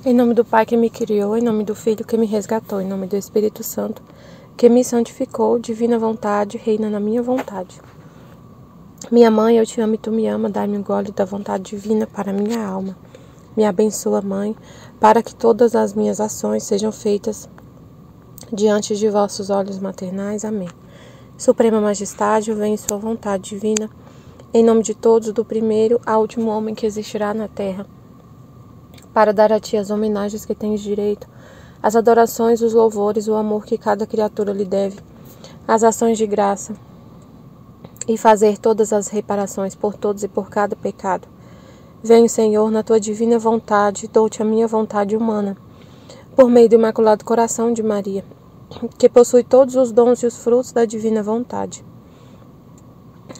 Em nome do Pai que me criou, em nome do Filho que me resgatou, em nome do Espírito Santo que me santificou, divina vontade, reina na minha vontade. Minha mãe, eu te amo e tu me ama, dai-me um gole da vontade divina para minha alma. Me abençoa, Mãe, para que todas as minhas ações sejam feitas diante de vossos olhos maternais. Amém. Suprema Majestade, vem em sua vontade divina, em nome de todos, do primeiro ao último homem que existirá na terra, para dar a ti as homenagens que tens direito, as adorações, os louvores, o amor que cada criatura lhe deve, as ações de graça, e fazer todas as reparações por todos e por cada pecado. Venho, Senhor, na tua divina vontade, dou-te a minha vontade humana, por meio do Imaculado Coração de Maria, que possui todos os dons e os frutos da divina vontade.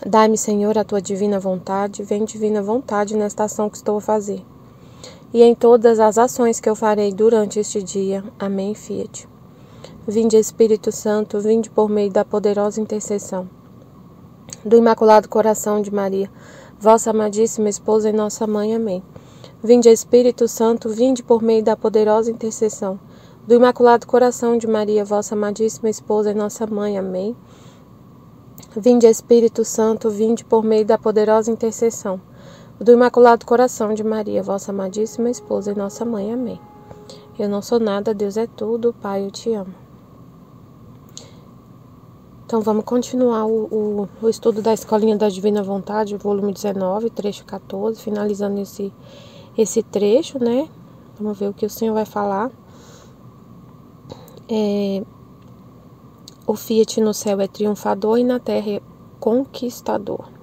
Dai-me, Senhor, a tua divina vontade, vem divina vontade nesta ação que estou a fazer, e em todas as ações que eu farei durante este dia. Amém, Fiat. Vinde, Espírito Santo, vinde por meio da poderosa intercessão do Imaculado Coração de Maria, vossa amadíssima esposa e nossa mãe. Amém. Vinde, Espírito Santo, vinde por meio da poderosa intercessão do Imaculado Coração de Maria, vossa amadíssima esposa e nossa mãe. Amém. Vinde, Espírito Santo, vinde por meio da poderosa intercessão do Imaculado Coração de Maria, vossa amadíssima esposa e nossa mãe. Amém. Eu não sou nada, Deus é tudo, Pai, eu te amo. Então vamos continuar o estudo da Escolinha da Divina Vontade, volume 19, trecho 14, finalizando esse trecho, né? Vamos ver o que o Senhor vai falar. O Fiat no céu é triunfador e na terra é conquistador.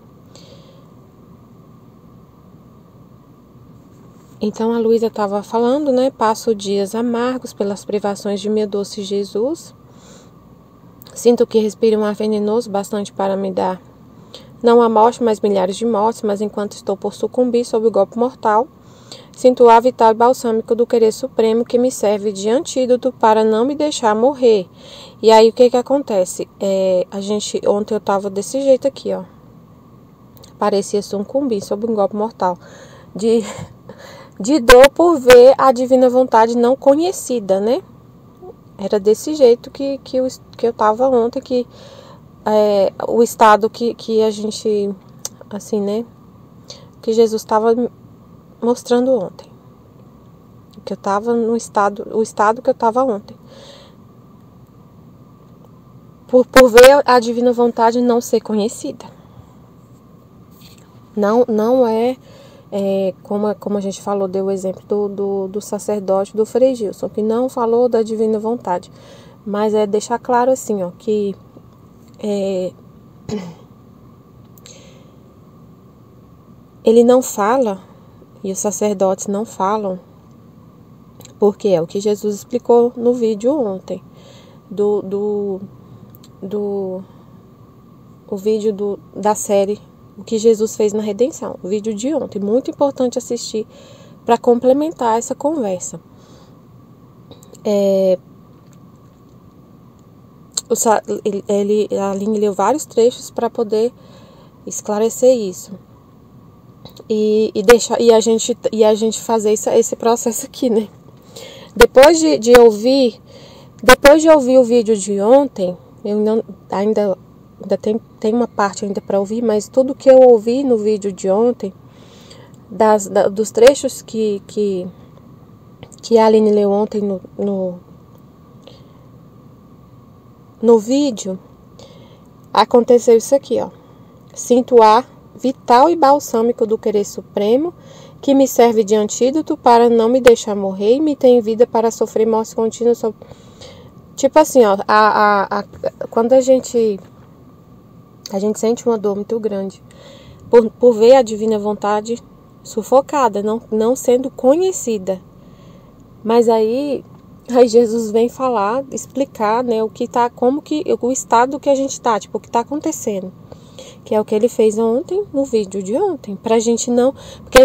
Então a Luísa estava falando, né? Passo dias amargos pelas privações de meu doce Jesus. Sinto que respiro um ar venenoso bastante para me dar não a morte, mas milhares de mortes, mas enquanto estou por sucumbir sob o golpe mortal, sinto o ar vital e balsâmico do querer supremo que me serve de antídoto para não me deixar morrer. E aí o que acontece? Ontem eu estava desse jeito aqui, ó. Parecia sucumbir sob um golpe mortal de dor por ver a divina vontade não conhecida, né? Era desse jeito que eu estava ontem, o estado que a gente, assim, né? Que Jesus estava mostrando ontem. Que eu estava o estado que eu estava ontem. Por ver a divina vontade não ser conhecida. Não é... como a gente falou, deu o exemplo do sacerdote do Frei Gilson, que não falou da divina vontade, mas é deixar claro assim, ó, que ele não fala, e os sacerdotes não falam, porque é o que Jesus explicou no vídeo ontem, o vídeo da série O que Jesus fez na redenção, o vídeo de ontem, muito importante assistir para complementar essa conversa. A Aline leu vários trechos para poder esclarecer isso e a gente fazer esse processo aqui, né? Depois de ouvir o vídeo de ontem, eu ainda tem uma parte ainda para ouvir, mas tudo que eu ouvi no vídeo de ontem, dos trechos que a Aline leu ontem no vídeo, aconteceu isso aqui, ó. Sinto o ar vital e balsâmico do querer supremo, que me serve de antídoto para não me deixar morrer e me tem vida para sofrer morte contínua. Tipo assim, ó, quando a gente sente uma dor muito grande por ver a divina vontade sufocada, não sendo conhecida. Mas aí Jesus vem falar, explicar, né, o estado que a gente tá, tipo, o que tá acontecendo. Que é o que ele fez ontem, no vídeo de ontem. Pra gente não... Porque a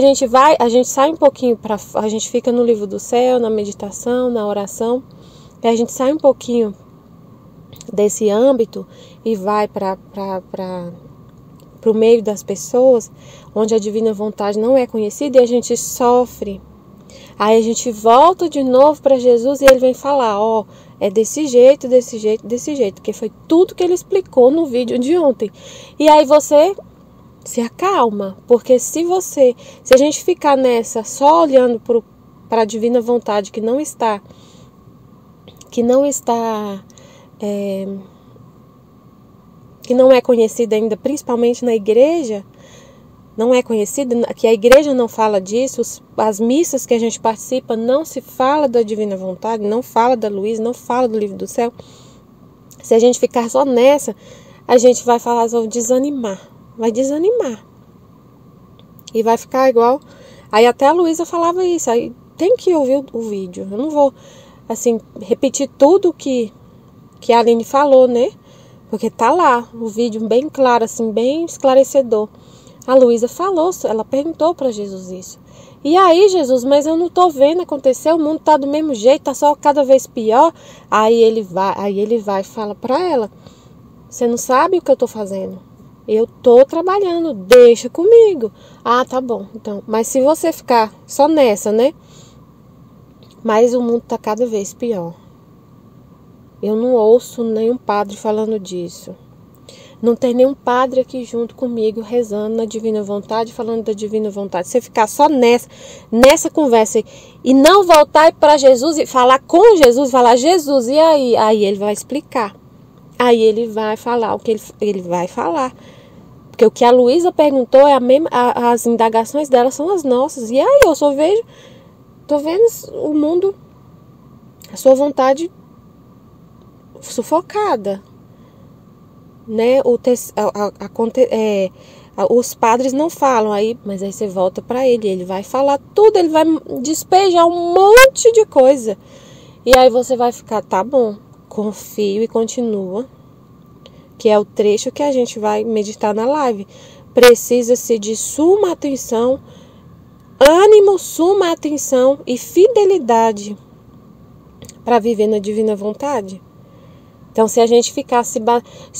gente sai um pouquinho a gente fica no livro do céu, na meditação, na oração. E a gente sai um pouquinho desse âmbito e vai para o meio das pessoas, onde a divina vontade não é conhecida, e a gente sofre. Aí a gente volta de novo para Jesus e ele vem falar, ó, é desse jeito, desse jeito, desse jeito, porque foi tudo que ele explicou no vídeo de ontem. E aí você se acalma, porque se a gente ficar nessa só olhando para a divina vontade que não está que não é conhecida ainda, principalmente na igreja, não é conhecida, que a igreja não fala disso, as missas que a gente participa não se fala da divina vontade, não fala da Luísa, não fala do livro do céu. Se a gente ficar só nessa, a gente vai falar, vai desanimar. E vai ficar igual. Aí até a Luísa falava isso, aí tem que ouvir o vídeo. Eu não vou, assim, repetir tudo que a Aline falou, né? Porque tá lá, o vídeo bem claro, assim, bem esclarecedor. A Luísa falou, ela perguntou para Jesus isso. E aí, Jesus, mas eu não tô vendo acontecer, o mundo tá do mesmo jeito, tá só cada vez pior. Aí ele vai e fala para ela, você não sabe o que eu tô fazendo? Eu tô trabalhando, deixa comigo. Ah, tá bom, então. Mas se você ficar só nessa, né? Mas o mundo tá cada vez pior. Eu não ouço nenhum padre falando disso. Não tem nenhum padre aqui junto comigo rezando na divina vontade, falando da divina vontade. Você ficar só nessa conversa e não voltar para Jesus e falar com Jesus, falar Jesus, e aí? Aí ele vai explicar. Aí ele vai falar o que ele vai falar. Porque o que a Luísa perguntou é a mesma, as indagações dela são as nossas. E aí eu só tô vendo o mundo, a sua vontade sufocada, né? Os padres não falam aí, mas aí você volta para ele vai falar tudo, ele vai despejar um monte de coisa. E aí você vai ficar, tá bom, confio e continua, que é o trecho que a gente vai meditar na live. Precisa-se de suma atenção, ânimo, suma atenção e fidelidade para viver na divina vontade. Então, se a gente ficar se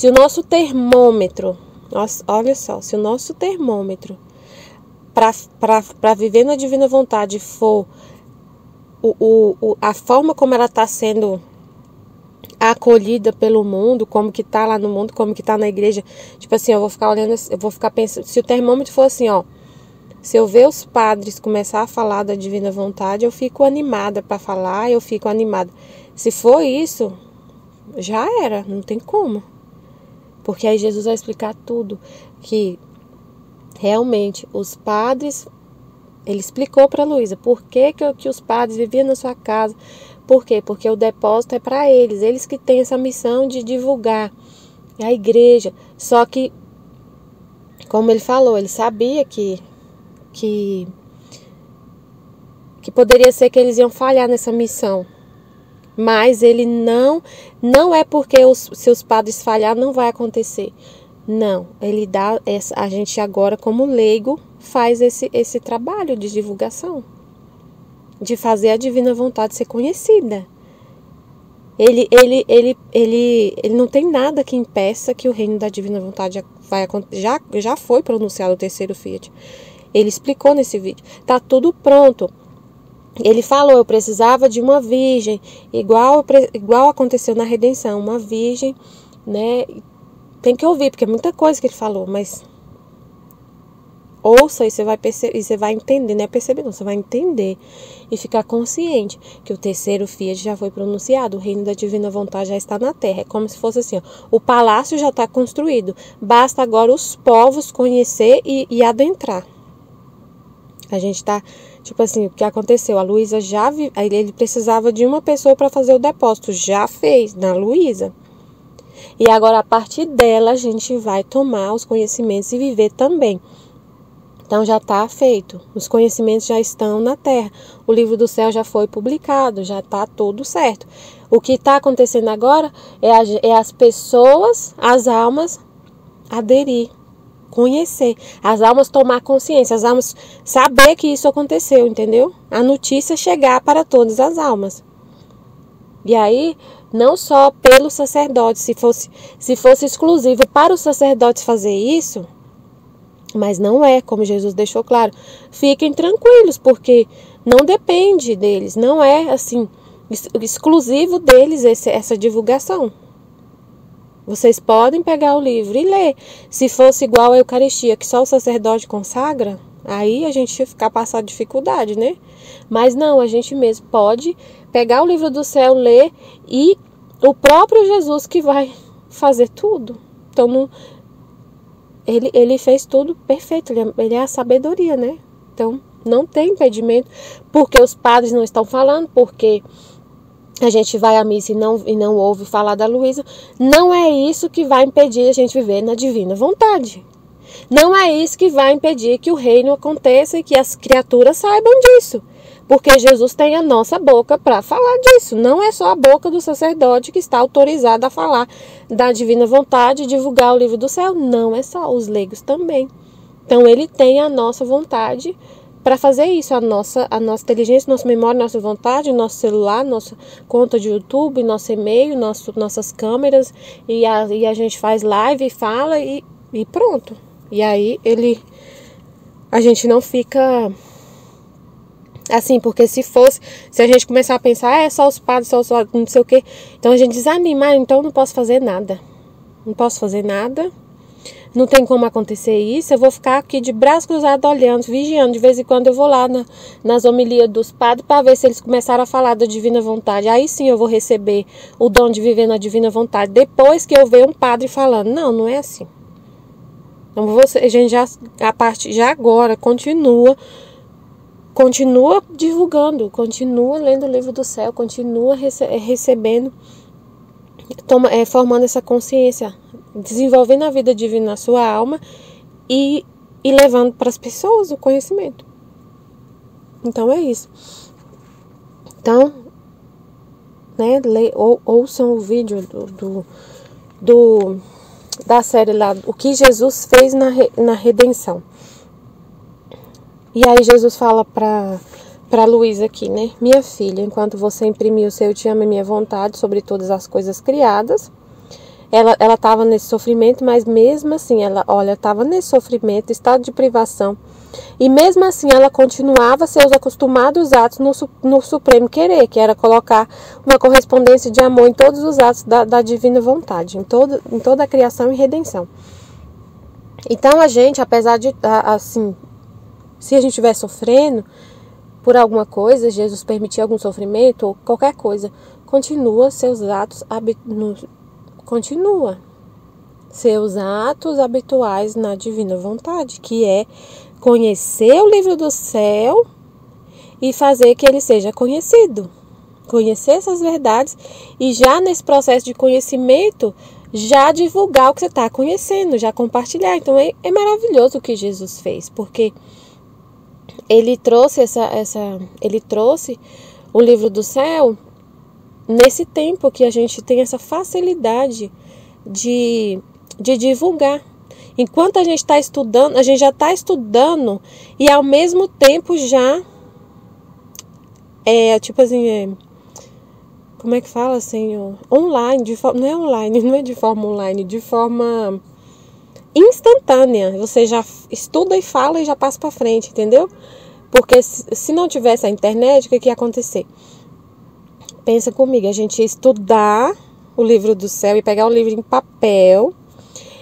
o nosso termômetro, olha só, se o nosso termômetro para viver na divina vontade for a forma como ela está sendo acolhida pelo mundo, como que tá lá no mundo, como que tá na igreja, tipo assim, eu vou ficar olhando, eu vou ficar pensando, se o termômetro for assim, ó, se eu ver os padres começar a falar da divina vontade, eu fico animada para falar, eu fico animada. Se for isso, já era, não tem como. Porque aí Jesus vai explicar tudo, que realmente os padres, ele explicou para Luísa por que os padres viviam na sua casa. Por quê? Porque o depósito é para eles que têm essa missão de divulgar a igreja. Só que, como ele falou, ele sabia que poderia ser que eles iam falhar nessa missão. Mas ele não é porque se os padres falhar não vai acontecer. Não, ele dá, a gente agora como leigo faz esse trabalho de divulgação, de fazer a divina vontade ser conhecida. Ele não tem nada que impeça que o reino da divina vontade já foi pronunciado o terceiro fiat. Ele explicou nesse vídeo. Tá tudo pronto. Ele falou, eu precisava de uma virgem, igual aconteceu na redenção, uma virgem, né? Tem que ouvir, porque é muita coisa que ele falou, mas ouça e você vai perceber, e você vai entender, não é perceber não, você vai entender e ficar consciente que o terceiro fiat já foi pronunciado, o reino da divina vontade já está na terra. É como se fosse assim, ó, o palácio já está construído, basta agora os povos conhecer e adentrar. A gente está, tipo assim, o que aconteceu? A Luísa ele precisava de uma pessoa para fazer o depósito, já fez na Luísa. E agora, a partir dela, a gente vai tomar os conhecimentos e viver também. Então, já está feito. Os conhecimentos já estão na terra. O livro do céu já foi publicado, já está tudo certo. O que está acontecendo agora é as pessoas, as almas, aderir. Conhecer, as almas tomar consciência, as almas saber que isso aconteceu, entendeu? A notícia chegar para todas as almas. E aí, não só pelos sacerdotes, se fosse exclusivo para os sacerdotes fazer isso, mas não é, como Jesus deixou claro. Fiquem tranquilos, porque não depende deles, não é assim exclusivo deles essa divulgação. Vocês podem pegar o livro e ler. Se fosse igual a Eucaristia, que só o sacerdote consagra, aí a gente ia ficar passando dificuldade, né? Mas não, a gente mesmo pode pegar o livro do céu, ler, e o próprio Jesus que vai fazer tudo. Então, não, ele fez tudo perfeito, ele é a sabedoria, né? Então, não tem impedimento, porque os padres não estão falando, porque a gente vai à missa e não ouve falar da Luísa. Não é isso que vai impedir a gente viver na divina vontade. Não é isso que vai impedir que o reino aconteça e que as criaturas saibam disso. Porque Jesus tem a nossa boca para falar disso. Não é só a boca do sacerdote que está autorizada a falar da divina vontade e divulgar o livro do céu. Não é só, os leigos também. Então ele tem a nossa vontade para fazer isso, a nossa inteligência, nossa memória, nossa vontade, nosso celular, nossa conta de YouTube, nosso e-mail, nossas câmeras, e a gente faz live e fala e pronto. E aí a gente não fica assim, porque se a gente começar a pensar, é só os padres, só não sei o que, então a gente desanima, então não posso fazer nada. Não posso fazer nada. Não tem como acontecer isso, eu vou ficar aqui de braço cruzado olhando, vigiando. De vez em quando eu vou lá nas homilias dos padres para ver se eles começaram a falar da divina vontade. Aí sim eu vou receber o dom de viver na divina vontade, depois que eu ver um padre falando. Não, não é assim. Então a gente a partir de agora continua divulgando, continua lendo o livro do céu, continua recebendo, formando essa consciência, desenvolvendo a vida divina na sua alma e levando para as pessoas o conhecimento. Então é isso. Então, né, ouçam o vídeo da série lá, o que Jesus fez na redenção. E aí Jesus fala para Luísa aqui, né? Minha filha, enquanto você imprimiu o seu eu te amo e minha vontade sobre todas as coisas criadas, ela estava nesse sofrimento, mas mesmo assim, ela estava nesse sofrimento, estado de privação, e mesmo assim ela continuava seus acostumados atos no supremo querer, que era colocar uma correspondência de amor em todos os atos da divina vontade, em toda a criação e redenção. Então a gente, apesar de, assim, se a gente estiver sofrendo por alguma coisa, Jesus permitir algum sofrimento ou qualquer coisa, continua seus atos habituais na divina vontade, que é conhecer o livro do céu e fazer que ele seja conhecido. Conhecer essas verdades e já nesse processo de conhecimento, já divulgar o que você está conhecendo, já compartilhar. Então é maravilhoso o que Jesus fez, porque ele trouxe ele trouxe o livro do céu nesse tempo que a gente tem essa facilidade de divulgar. Enquanto a gente está estudando, a gente já está estudando e ao mesmo tempo já tipo assim, como é que fala assim, online, não é de forma online, de forma instantânea. Você já estuda e fala e já passa para frente, entendeu? Porque se não tivesse a internet, o que ia acontecer? Pensa comigo, a gente ia estudar o livro do céu e pegar o livro em papel,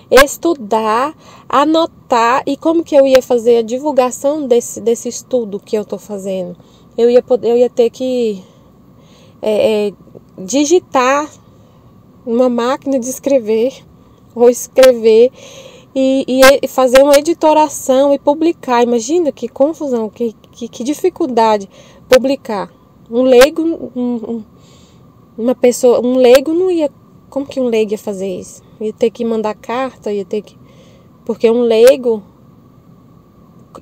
estudar, anotar, e como que eu ia fazer a divulgação desse estudo que eu estou fazendo? Eu ia ter que digitar uma máquina de escrever, ou escrever e fazer uma editoração e publicar. Imagina que confusão, que dificuldade publicar. Um leigo, um leigo não ia... Como que um leigo ia fazer isso? Ia ter que mandar carta, porque um leigo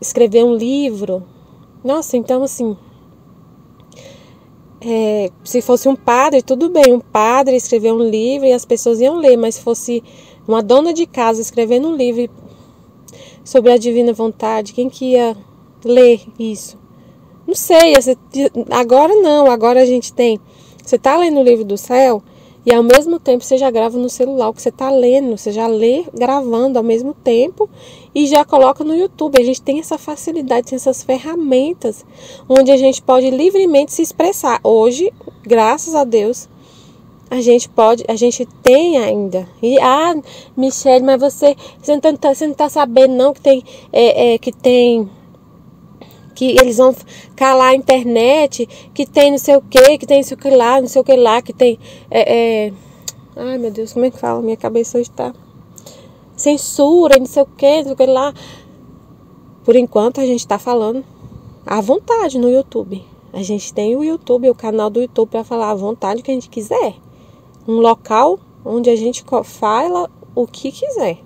escrever um livro. Nossa, então assim, se fosse um padre, tudo bem, um padre escrever um livro e as pessoas iam ler, mas se fosse uma dona de casa escrevendo um livro sobre a divina vontade, quem que ia ler isso? Não sei, agora não, agora a gente tem... Você está lendo o livro do céu E ao mesmo tempo você já grava no celular o que você está lendo, você já lê gravando ao mesmo tempo e já coloca no YouTube. A gente tem essa facilidade, tem essas ferramentas onde a gente pode livremente se expressar. Hoje, graças a Deus, a gente tem ainda. E, Michele, mas você não tá sabendo não que que eles vão calar a internet, que tem não sei o que tem não sei o que lá, que tem... Ai, meu Deus, como é que fala? Minha cabeça hoje tá... Censura, não sei o que lá. Por enquanto, a gente tá falando à vontade no YouTube. A gente tem o YouTube, o canal do YouTube para falar à vontade o que a gente quiser. Um local onde a gente fala o que quiser.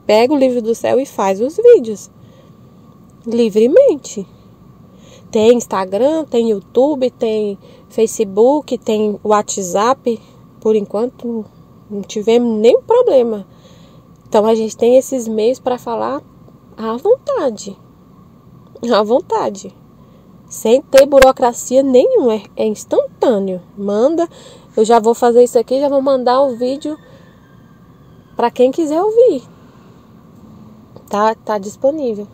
Pega o livro do céu e faz os vídeos. Livremente. Tem Instagram, tem YouTube, tem Facebook, tem WhatsApp. Por enquanto não tivemos nenhum problema. Então a gente tem esses meios para falar à vontade. À vontade. Sem ter burocracia nenhuma. É instantâneo. Manda. Eu já vou fazer isso aqui, já vou mandar o vídeo para quem quiser ouvir. Tá disponível.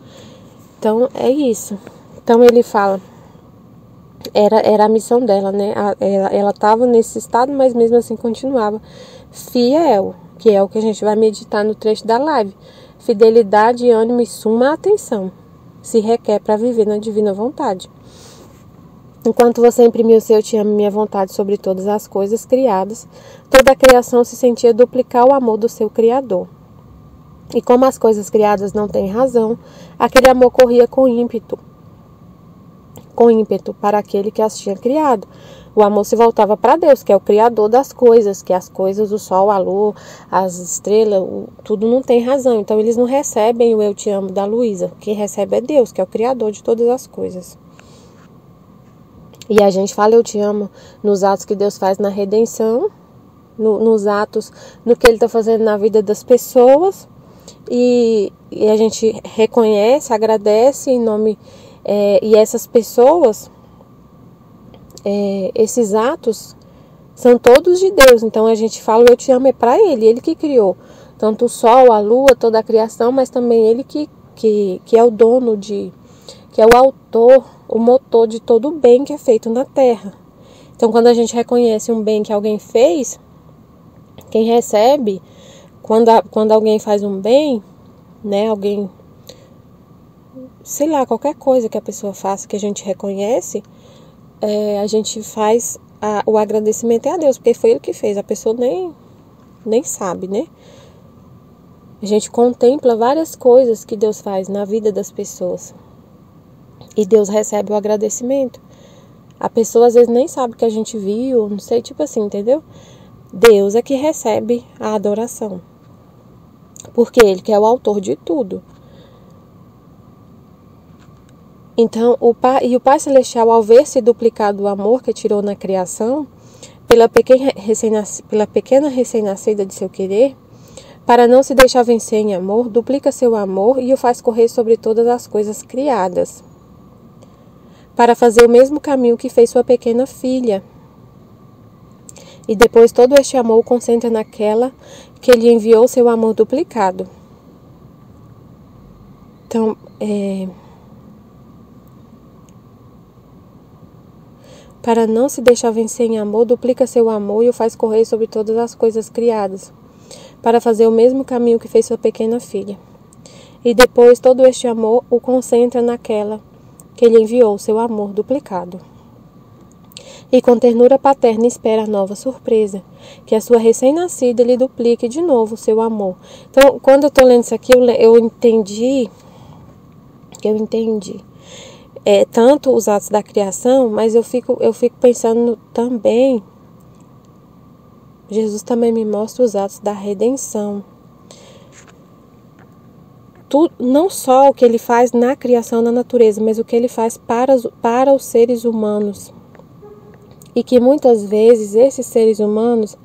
Então, é isso. Então, ele fala, era a missão dela, né? Ela estava nesse estado, mas mesmo assim continuava fiel, que é o que a gente vai meditar no trecho da live. Fidelidade, ânimo e suma atenção se requer para viver na divina vontade. Enquanto você imprimiu o seu te amo, minha vontade sobre todas as coisas criadas, toda a criação se sentia duplicar o amor do seu Criador. E como as coisas criadas não têm razão, aquele amor corria com ímpeto para aquele que as tinha criado. O amor se voltava para Deus, que é o Criador das coisas, que as coisas, o sol, a lua, as estrelas, tudo não tem razão. Então eles não recebem o eu te amo da Luísa. Quem recebe é Deus, que é o Criador de todas as coisas. E a gente fala eu te amo nos atos que Deus faz na redenção, nos atos, no que Ele está fazendo na vida das pessoas. E a gente reconhece, agradece em nome... e essas pessoas, esses atos, são todos de Deus. Então a gente fala eu te amo é para Ele que criou. Tanto o sol, a lua, toda a criação, mas também Ele que é o dono que é o autor, o motor de todo o bem que é feito na terra. Então quando a gente reconhece um bem que alguém fez, quem recebe... Quando alguém faz um bem, né, alguém, sei lá, qualquer coisa que a pessoa faça que a gente reconhece, a gente faz o agradecimento a Deus, porque foi Ele que fez, a pessoa nem sabe, né? A gente contempla várias coisas que Deus faz na vida das pessoas e Deus recebe o agradecimento. A pessoa às vezes nem sabe que a gente viu, não sei, tipo assim, entendeu? Deus é que recebe a adoração. Porque Ele que é o autor de tudo. Então, o Pai Celestial, ao ver-se duplicado o amor que tirou na criação, pela pequena recém-nascida de seu querer, para não se deixar vencer em amor, duplica seu amor e o faz correr sobre todas as coisas criadas, para fazer o mesmo caminho que fez sua pequena filha. E depois todo este amor o concentra naquela que lhe enviou seu amor duplicado. Então, para não se deixar vencer em amor, duplica seu amor e o faz correr sobre todas as coisas criadas, para fazer o mesmo caminho que fez sua pequena filha. E depois todo este amor o concentra naquela que lhe enviou seu amor duplicado. E com ternura paterna espera a nova surpresa, que a sua recém-nascida lhe duplique de novo o seu amor. Então, quando eu estou lendo isso aqui, eu entendi tanto os atos da criação, mas eu fico pensando também, Jesus também me mostra os atos da redenção. Não só o que Ele faz na criação da natureza, mas o que Ele faz para os seres humanos. E que muitas vezes esses seres humanos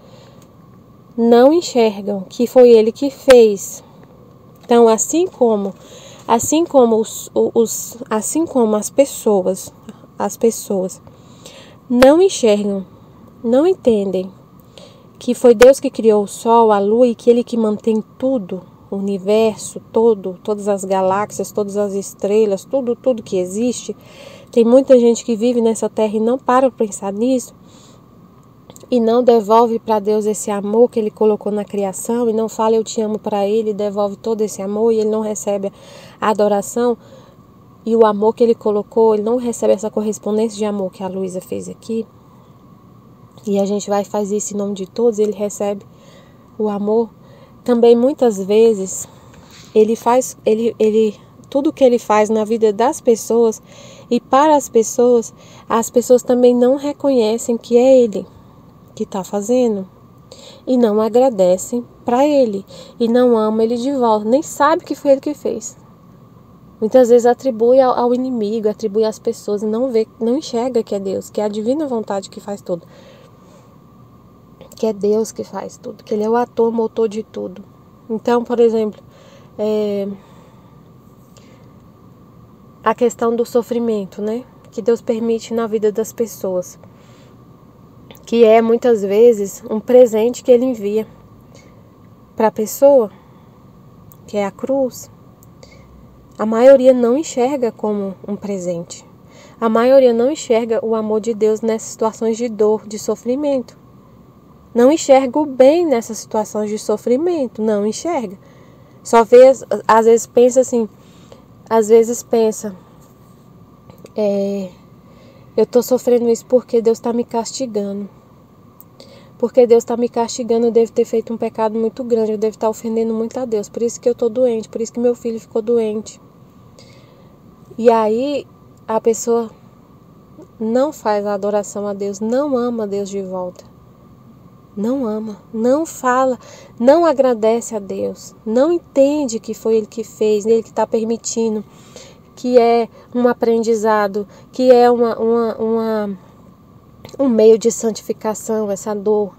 não enxergam que foi Ele que fez. Então, assim como as pessoas não enxergam, não entendem que foi Deus que criou o Sol, a Lua e que Ele que mantém tudo, o universo todo, todas as galáxias, todas as estrelas, tudo que existe. Tem muita gente que vive nessa terra e não para pensar nisso e não devolve para Deus esse amor que Ele colocou na criação e não fala eu te amo para Ele, devolve todo esse amor e Ele não recebe a adoração e o amor que Ele colocou, Ele não recebe essa correspondência de amor que a Luísa fez aqui. E a gente vai fazer isso em nome de todos, Ele recebe o amor. Também muitas vezes Ele faz, tudo que Ele faz na vida das pessoas e para as pessoas também não reconhecem que é Ele que está fazendo e não agradecem para Ele e não amam Ele de volta, nem sabe que foi Ele que fez. Muitas vezes atribui ao inimigo, atribui às pessoas e não enxerga que é Deus, que é a divina vontade que faz tudo. Que é Deus que faz tudo, que Ele é o ator, motor de tudo. Então, por exemplo, a questão do sofrimento, né? Que Deus permite na vida das pessoas. Que é, muitas vezes, um presente que Ele envia para a pessoa, que é a cruz. A maioria não enxerga como um presente. A maioria não enxerga o amor de Deus nessas situações de dor, de sofrimento. Não enxerga o bem nessas situações de sofrimento, não enxerga. Só vê, às vezes pensa assim, eu estou sofrendo isso porque Deus está me castigando. Porque Deus está me castigando, eu devo ter feito um pecado muito grande, eu devo estar ofendendo muito a Deus, por isso que eu estou doente, por isso que meu filho ficou doente. E aí a pessoa não faz a adoração a Deus, não ama a Deus de volta. Não ama, não fala, não agradece a Deus, não entende que foi Ele que fez, Ele que está permitindo, que é um aprendizado, que é um meio de santificação, essa dor,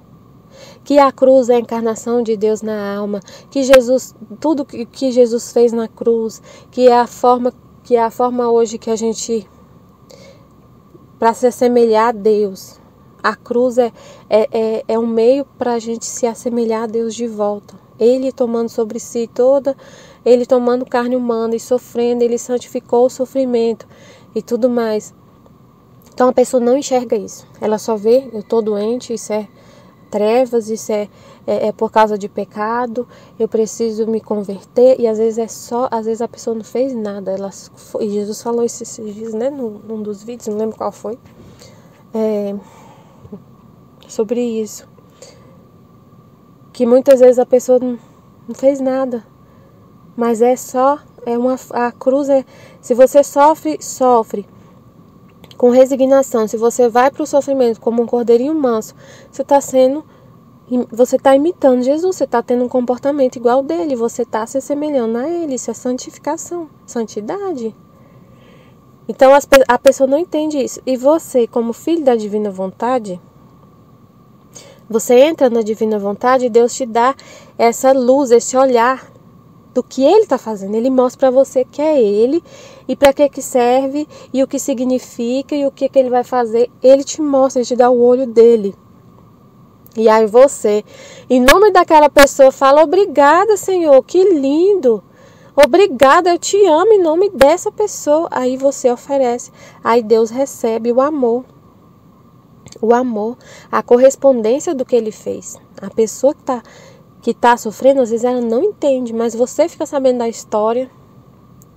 que a cruz é a encarnação de Deus na alma, que Jesus, tudo que Jesus fez na cruz, que é a forma hoje que a gente, para se assemelhar a Deus. A cruz é um meio para a gente se assemelhar a Deus de volta. Ele tomando sobre si Ele tomando carne humana e sofrendo, Ele santificou o sofrimento e tudo mais. Então a pessoa não enxerga isso. Ela só vê, eu estou doente, isso é trevas, isso é por causa de pecado, eu preciso me converter. E às vezes a pessoa não fez nada. E Jesus falou isso esses dias, né, num dos vídeos, não lembro qual foi. Sobre isso, que muitas vezes a pessoa não fez nada, mas a cruz se você sofre com resignação, se você vai para o sofrimento como um cordeirinho manso, você está imitando Jesus, você está tendo um comportamento igual dele, você está se assemelhando a ele, isso é santificação, santidade. Então a pessoa não entende isso, e você, como filho da divina vontade, você entra na divina vontade e Deus te dá essa luz, esse olhar do que Ele está fazendo. Ele mostra para você que é Ele e para que serve e o que significa e o que Ele vai fazer. Ele te mostra, Ele te dá o olho dele. E aí você, em nome daquela pessoa, fala: obrigada, Senhor, que lindo. Obrigada, eu te amo em nome dessa pessoa. Aí você oferece. Aí Deus recebe o amor. O amor, a correspondência do que Ele fez. A pessoa que tá sofrendo, às vezes ela não entende, mas você fica sabendo da história,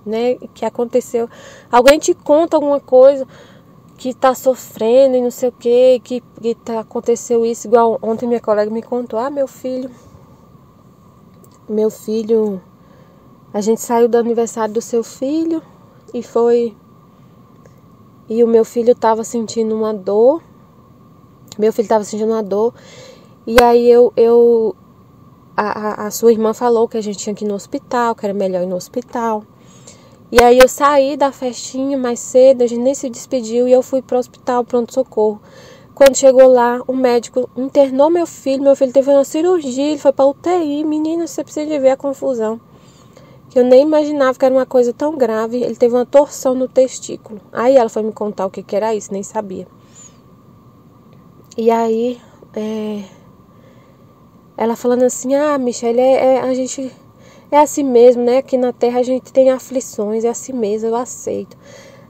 né, que aconteceu. Alguém te conta alguma coisa que tá sofrendo e não sei o que aconteceu isso, igual ontem minha colega me contou: meu filho, a gente saiu do aniversário do seu filho e o meu filho estava sentindo uma dor. E aí a sua irmã falou que a gente tinha que ir no hospital, que era melhor ir no hospital. E aí eu saí da festinha mais cedo, a gente nem se despediu e eu fui para o hospital, pronto-socorro. Quando chegou lá, o médico internou meu filho teve uma cirurgia, ele foi para UTI. Menina, você precisa de ver a confusão. Que eu nem imaginava que era uma coisa tão grave. Ele teve uma torção no testículo. Aí ela foi me contar o que era isso, nem sabia. E aí, ela falando assim, Michele, a gente é assim mesmo, né? Aqui na Terra a gente tem aflições, é assim mesmo, eu aceito.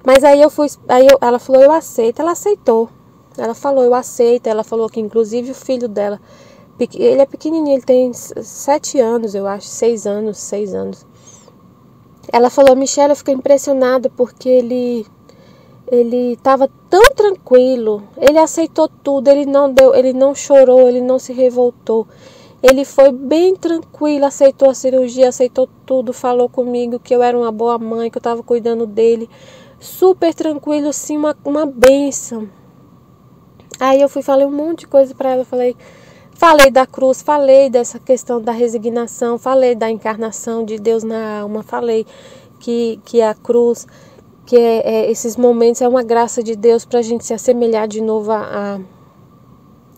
Mas ela falou, eu aceito, ela aceitou. Ela falou, eu aceito, ela falou que inclusive o filho dela, ele é pequenininho, ele tem 7 anos, eu acho, 6 anos. Ela falou, Michele, eu fiquei impressionada porque ele estava tão tranquilo, ele aceitou tudo, ele não chorou, ele não se revoltou. Ele foi bem tranquilo, aceitou a cirurgia, aceitou tudo, falou comigo que eu era uma boa mãe, que eu estava cuidando dele. Super tranquilo, assim, uma bênção. Aí eu falei um monte de coisa para ela, falei da cruz, falei dessa questão da resignação, falei da encarnação de Deus na alma, falei que a cruz, que esses momentos é uma graça de Deus para a gente se assemelhar de novo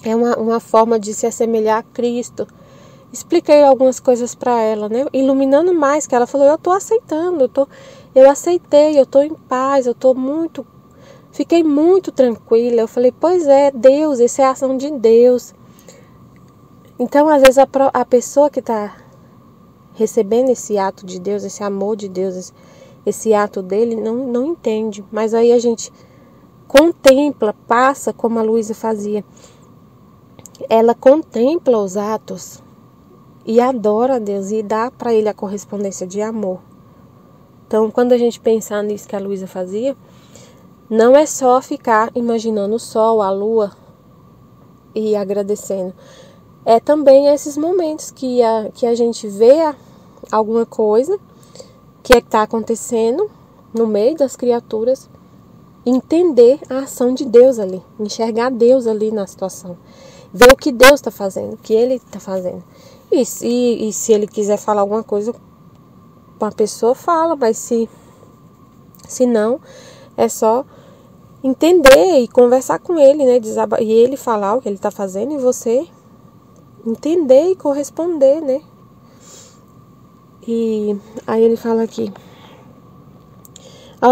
é uma forma de se assemelhar a Cristo. Expliquei algumas coisas para ela, né? Iluminando mais, que ela falou, eu tô aceitando, eu aceitei, eu tô em paz, fiquei muito tranquila. Eu falei, pois é, Deus, isso é a ação de Deus. Então, às vezes, a pessoa que está recebendo esse ato de Deus, esse amor de Deus, esse ato dele, não entende. Mas aí a gente contempla, passa como a Luísa fazia. Ela contempla os atos e adora a Deus e dá para ele a correspondência de amor. Então, quando a gente pensar nisso que a Luísa fazia, não é só ficar imaginando o sol, a lua e agradecendo. É também esses momentos que a gente vê alguma coisa que está acontecendo no meio das criaturas, entender a ação de Deus ali, enxergar Deus ali na situação, ver o que Deus está fazendo, o que Ele está fazendo. E se Ele quiser falar alguma coisa, uma pessoa fala, mas se não, é só entender e conversar com Ele, né? E Ele falar o que Ele está fazendo e você entender e corresponder, né? E aí ele fala aqui,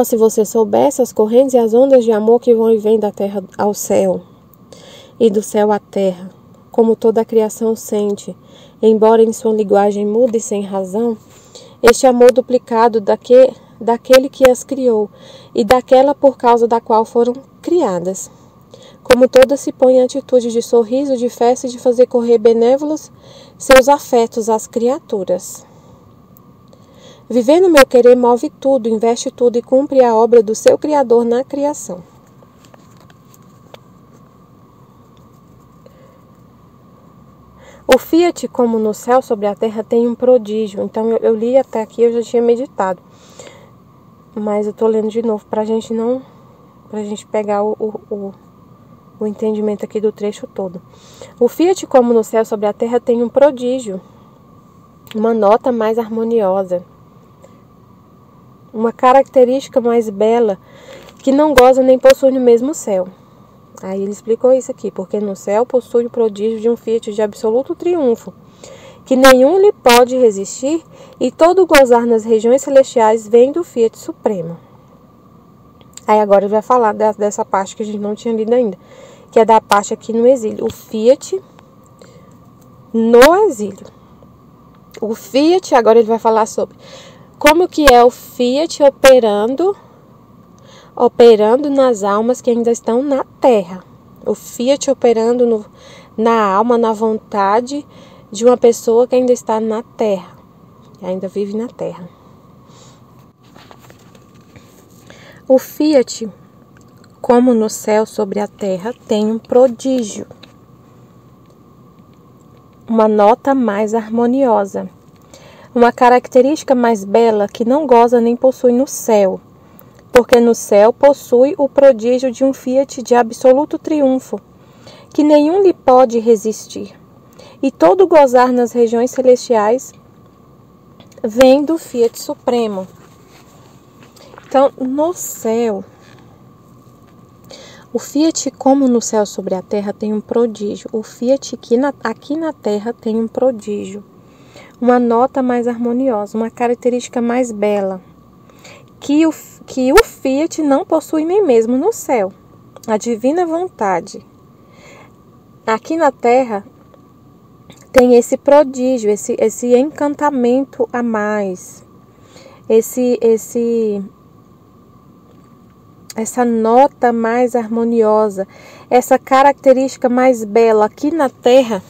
se você soubesse as correntes e as ondas de amor que vão e vêm da terra ao céu e do céu à terra, como toda a criação sente, embora em sua linguagem muda e sem razão, este amor duplicado daquele que as criou e daquela por causa da qual foram criadas. Como todas se põem em atitude de sorriso, de festa e de fazer correr benévolos seus afetos às criaturas. Viver no meu querer move tudo, investe tudo e cumpre a obra do seu Criador na criação. O Fiat, como no céu sobre a terra, tem um prodígio. Então eu li até aqui, eu já tinha meditado. Mas eu estou lendo de novo para a gente pegar o entendimento aqui do trecho todo. O Fiat, como no céu sobre a terra, tem um prodígio, uma nota mais harmoniosa, uma característica mais bela, que não goza nem possui no mesmo céu. Aí ele explicou isso aqui, porque no céu possui o prodígio de um Fiat de absoluto triunfo, que nenhum lhe pode resistir, e todo gozar nas regiões celestiais vem do Fiat Supremo. Aí agora ele vai falar dessa parte que a gente não tinha lido ainda, que é da parte aqui no exílio. O Fiat no exílio. O Fiat, agora ele vai falar sobre como que é o Fiat operando nas almas que ainda estão na Terra. O Fiat operando na alma, na vontade de uma pessoa que ainda está na Terra, que ainda vive na Terra. O Fiat, como no céu sobre a terra, tem um prodígio, uma nota mais harmoniosa, uma característica mais bela que não goza nem possui no céu, porque no céu possui o prodígio de um Fiat de absoluto triunfo, que nenhum lhe pode resistir, e todo gozar nas regiões celestiais vem do Fiat Supremo. Então, no céu, o Fiat, como no céu sobre a terra, tem um prodígio. O Fiat aqui na terra tem um prodígio, uma nota mais harmoniosa, uma característica mais bela, que o Fiat não possui nem mesmo no céu. A divina vontade. Aqui na terra, tem esse prodígio, esse encantamento a mais, essa nota mais harmoniosa, essa característica mais bela. Aqui na Terra,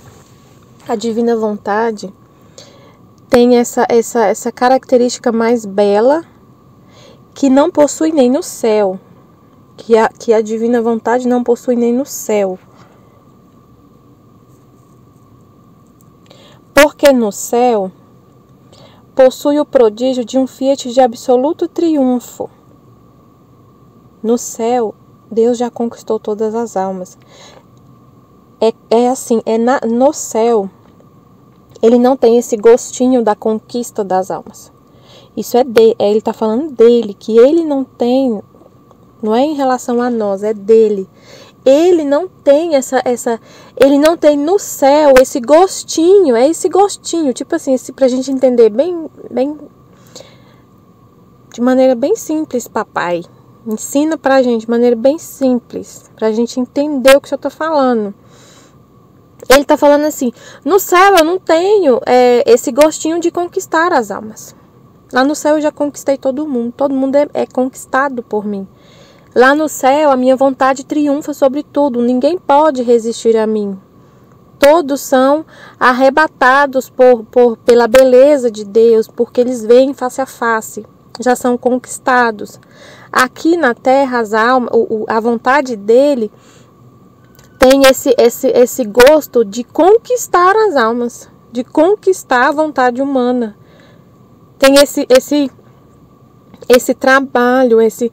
a divina vontade tem essa característica mais bela que não possui nem no céu, que a divina vontade não possui nem no céu. Porque no céu possui o prodígio de um fiat de absoluto triunfo. No céu, Deus já conquistou todas as almas. No céu, ele não tem esse gostinho da conquista das almas. Isso ele está falando dele, que ele não tem, não é em relação a nós, é dele. Ele não tem ele não tem no céu esse gostinho, tipo assim, pra gente entender bem, de maneira bem simples, papai. Ensina pra gente de maneira bem simples, pra gente entender o que o senhor tá falando. Ele tá falando assim, no céu eu não tenho esse gostinho de conquistar as almas. Lá no céu eu já conquistei todo mundo é conquistado por mim. Lá no céu, a minha vontade triunfa sobre tudo. Ninguém pode resistir a mim. Todos são arrebatados pela beleza de Deus, porque eles veem face a face. Já são conquistados. Aqui na Terra, as almas, a vontade dele tem esse gosto de conquistar as almas, de conquistar a vontade humana. Tem esse trabalho, esse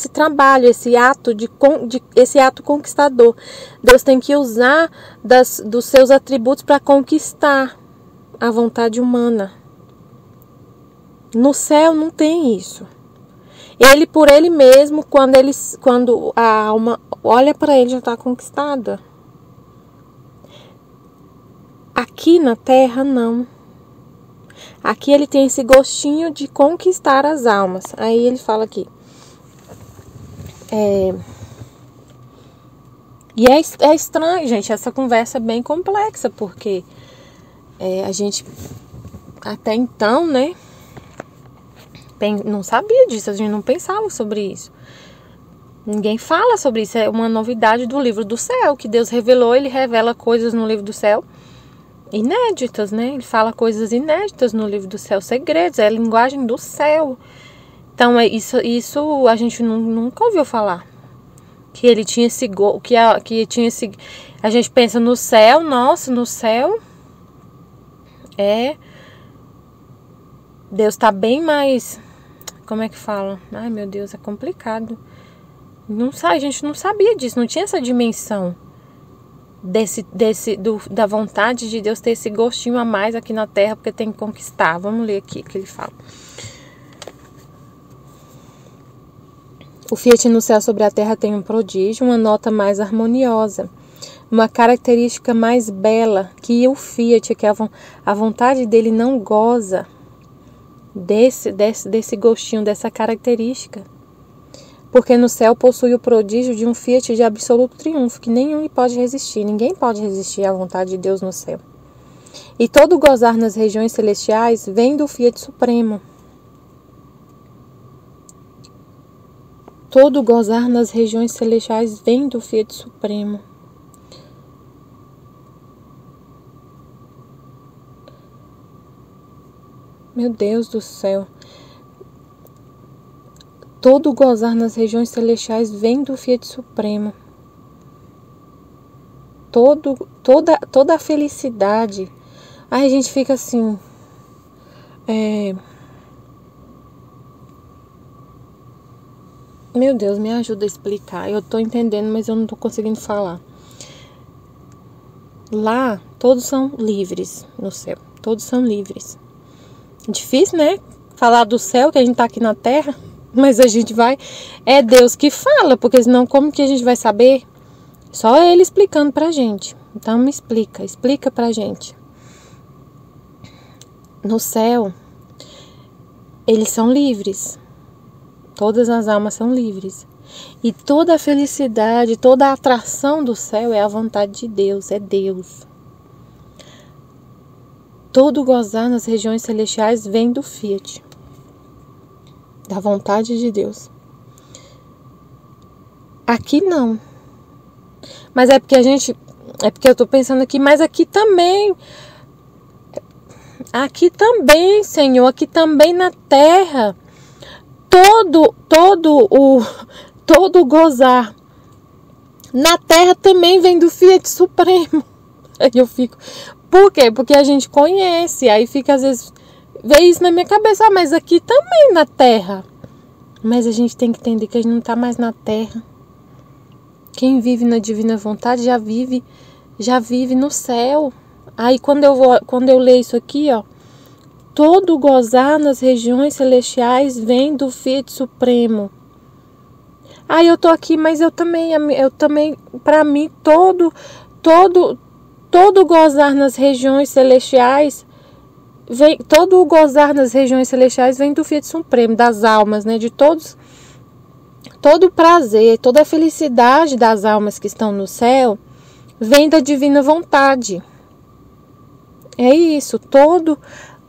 trabalho, esse ato conquistador. Deus tem que usar dos seus atributos para conquistar a vontade humana. No céu não tem isso. Ele por ele mesmo, quando a alma olha para ele, já está conquistada. Aqui na Terra não. Aqui ele tem esse gostinho de conquistar as almas. Aí ele fala aqui. E é estranho, gente, essa conversa é bem complexa, porque a gente até então, né, não sabia disso, a gente não pensava sobre isso. Ninguém fala sobre isso, é uma novidade do livro do céu, que Deus revelou, ele revela coisas no livro do céu inéditas, né? Ele fala coisas inéditas no livro do céu, segredos, é a linguagem do céu. Então, isso a gente nunca ouviu falar. Que ele tinha que tinha esse... A gente pensa no céu, nossa, no céu Deus está bem mais... Como é que fala? Ai, meu Deus, é complicado. A gente não sabia disso, não tinha essa dimensão da vontade de Deus ter esse gostinho a mais aqui na Terra, porque tem que conquistar. Vamos ler aqui o que ele fala. O fiat no céu sobre a terra tem um prodígio, uma nota mais harmoniosa, uma característica mais bela, que o fiat, que a vontade dele não goza desse gostinho, dessa característica. Porque no céu possui o prodígio de um fiat de absoluto triunfo, que nenhum lhe pode resistir. Ninguém pode resistir à vontade de Deus no céu. E todo gozar nas regiões celestiais vem do fiat supremo. Todo gozar nas regiões celestiais vem do fiat supremo. Meu Deus do céu. Todo gozar nas regiões celestiais vem do fiat supremo. Toda a felicidade. Aí a gente fica assim... Meu Deus, me ajuda a explicar. Eu tô entendendo, mas eu não tô conseguindo falar. Lá, todos são livres no céu. Todos são livres. Difícil, né? Falar do céu, que a gente tá aqui na terra. Mas a gente vai... É Deus que fala, porque senão como que a gente vai saber? Só Ele explicando pra gente. Então me explica pra gente. No céu, eles são livres. Todas as almas são livres. E toda a felicidade, toda a atração do céu é a vontade de Deus, é Deus. Todo gozar nas regiões celestiais vem do Fiat, da vontade de Deus. Aqui não. Mas é porque eu tô pensando aqui, mas aqui também, Senhor, aqui também na terra, todo gozar na terra também vem do Fiat Supremo. Aí eu fico, por quê? Porque a gente conhece, aí fica às vezes, vê isso na minha cabeça, mas aqui também na terra. Mas a gente tem que entender que a gente não tá mais na terra. Quem vive na divina vontade já vive no céu. Aí quando eu leio isso aqui, ó, todo gozar nas regiões celestiais vem do Fiat Supremo. Aí eu tô aqui, mas eu também, para mim, todo gozar nas regiões celestiais vem, todo gozar nas regiões celestiais vem do Fiat Supremo, das almas, né, de todos. Todo o prazer, toda a felicidade das almas que estão no céu vem da divina vontade. É isso, todo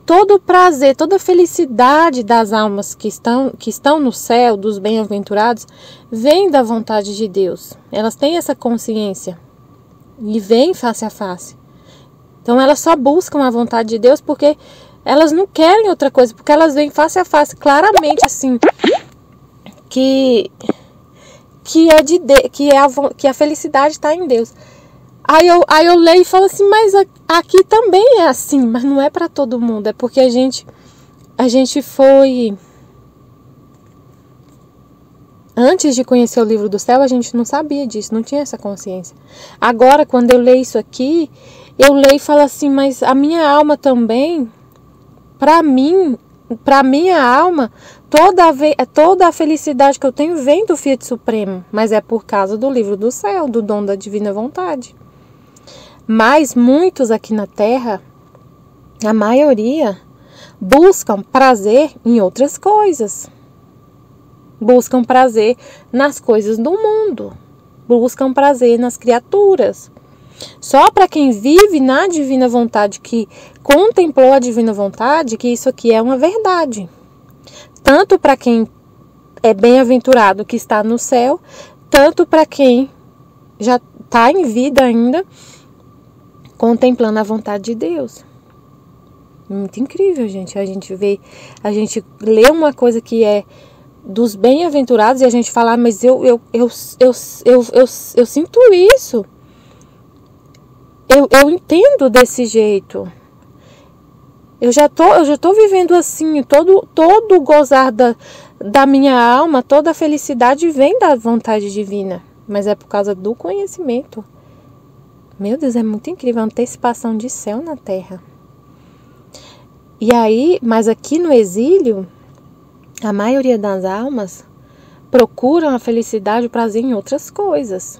o prazer, toda a felicidade das almas que estão no céu, dos bem-aventurados, vem da vontade de Deus. Elas têm essa consciência e vêm face a face. Então elas só buscam a vontade de Deus porque elas não querem outra coisa, porque elas vêm face a face claramente assim, que a felicidade está em Deus. Aí eu leio e falo assim, mas aqui também é assim, mas não é para todo mundo, é porque a gente foi, antes de conhecer o livro do céu, a gente não sabia disso, não tinha essa consciência. Agora, quando eu leio isso aqui, eu leio e falo assim, mas a minha alma também, para minha alma, toda a felicidade que eu tenho vem do Fiat Supremo, mas é por causa do livro do céu, do dom da divina vontade. Mas muitos aqui na Terra, a maioria, buscam prazer em outras coisas. Buscam prazer nas coisas do mundo. Buscam prazer nas criaturas. Só para quem vive na divina vontade, que contemplou a divina vontade, que isso aqui é uma verdade. Tanto para quem é bem-aventurado que está no céu, tanto para quem já está em vida ainda, contemplando a vontade de Deus. Muito incrível, gente. A gente lê uma coisa que é dos bem-aventurados e a gente fala, mas eu sinto isso. Eu entendo desse jeito. Eu já tô vivendo assim, todo o gozar da minha alma, toda a felicidade vem da vontade divina. Mas é por causa do conhecimento. Meu Deus, é muito incrível, a antecipação de céu na terra. E aí, mas aqui no exílio, a maioria das almas procuram a felicidade e o prazer em outras coisas.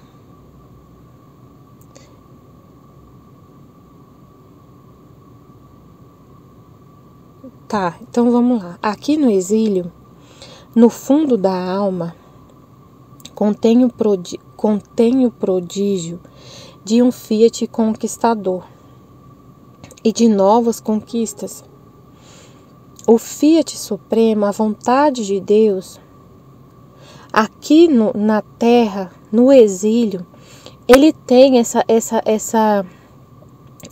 Tá, então vamos lá. Aqui no exílio, no fundo da alma, contém o prodígio de um Fiat conquistador e de novas conquistas. O Fiat Supremo, a vontade de Deus, aqui na Terra, no exílio, ele tem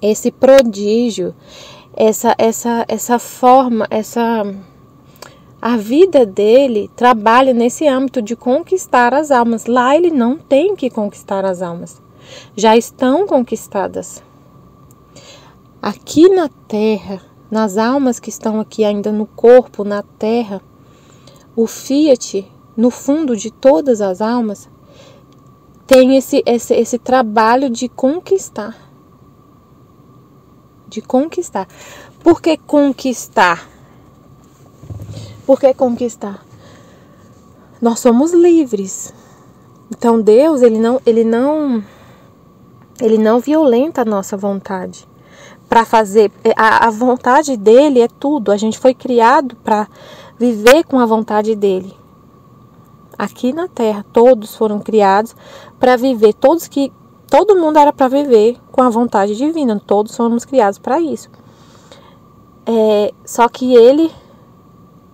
esse prodígio, essa forma, a vida dele trabalha nesse âmbito de conquistar as almas. Lá ele não tem que conquistar as almas. Já estão conquistadas. Aqui na Terra, nas almas que estão aqui ainda no corpo, na Terra, o Fiat, no fundo de todas as almas, tem esse trabalho de conquistar. De conquistar. Por que conquistar? Por que conquistar? Nós somos livres. Então Deus, ele não violenta a nossa vontade. Para fazer, a vontade dele é tudo. A gente foi criado para viver com a vontade dele. Aqui na Terra, todos foram criados para viver, todo mundo era para viver com a vontade divina, todos fomos criados para isso. Só que ele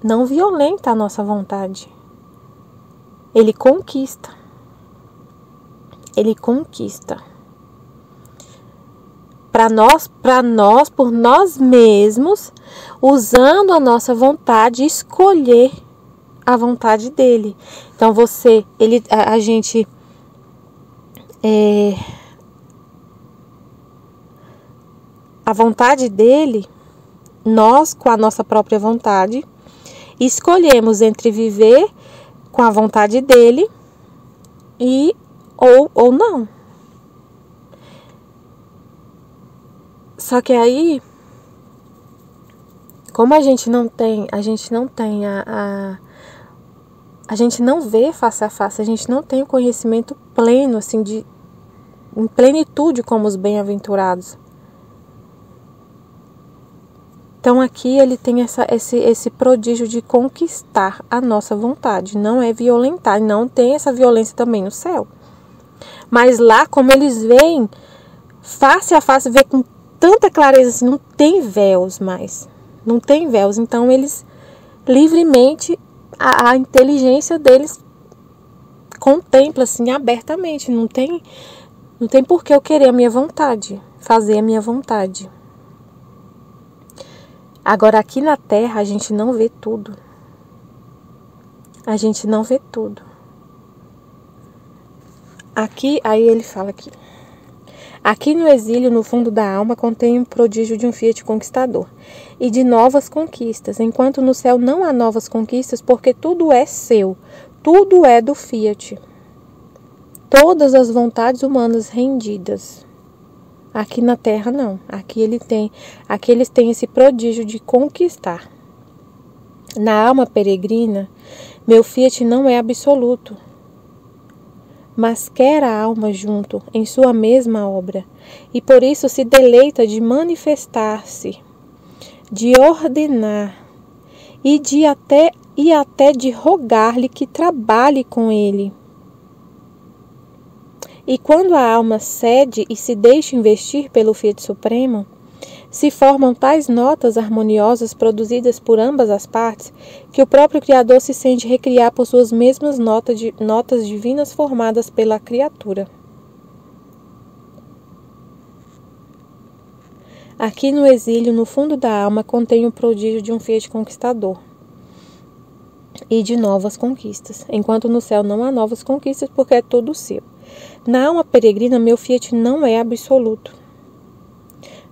não violenta a nossa vontade. Ele conquista. Ele conquista. Para nós, por nós mesmos, usando a nossa vontade, escolher a vontade dele. Então a vontade dele, nós com a nossa própria vontade, escolhemos entre viver com a vontade dele ou não. Só que aí, como a gente não vê face a face, a gente não tem o conhecimento pleno, assim, em plenitude como os bem-aventurados. Então aqui ele tem esse prodígio de conquistar a nossa vontade, não é violentar, não tem essa violência também no céu. Mas lá, como eles veem face a face, vê com tanta clareza, assim, não tem véus mais, não tem véus. Então eles livremente, a inteligência deles contempla assim abertamente, não tem por que eu querer a minha vontade, fazer a minha vontade. Agora aqui na Terra a gente não vê tudo. A gente não vê tudo. Aqui, aí ele fala aqui. Aqui no exílio, no fundo da alma, contém um prodígio de um Fiat conquistador e de novas conquistas, enquanto no céu não há novas conquistas, porque tudo é seu, tudo é do Fiat. Todas as vontades humanas rendidas. Aqui na Terra não. Aqui eles têm esse prodígio de conquistar. Na alma peregrina, meu Fiat não é absoluto, mas quer a alma junto em sua mesma obra, e por isso se deleita de manifestar-se, de ordenar e até de rogar-lhe que trabalhe com ele. E quando a alma cede e se deixa investir pelo Fiat Supremo, se formam tais notas harmoniosas produzidas por ambas as partes, que o próprio Criador se sente recriar por suas mesmas notas divinas formadas pela criatura. Aqui no exílio, no fundo da alma, contém o prodígio de um Fiat conquistador e de novas conquistas, enquanto no céu não há novas conquistas, porque é tudo seu. Na alma peregrina, meu Fiat não é absoluto,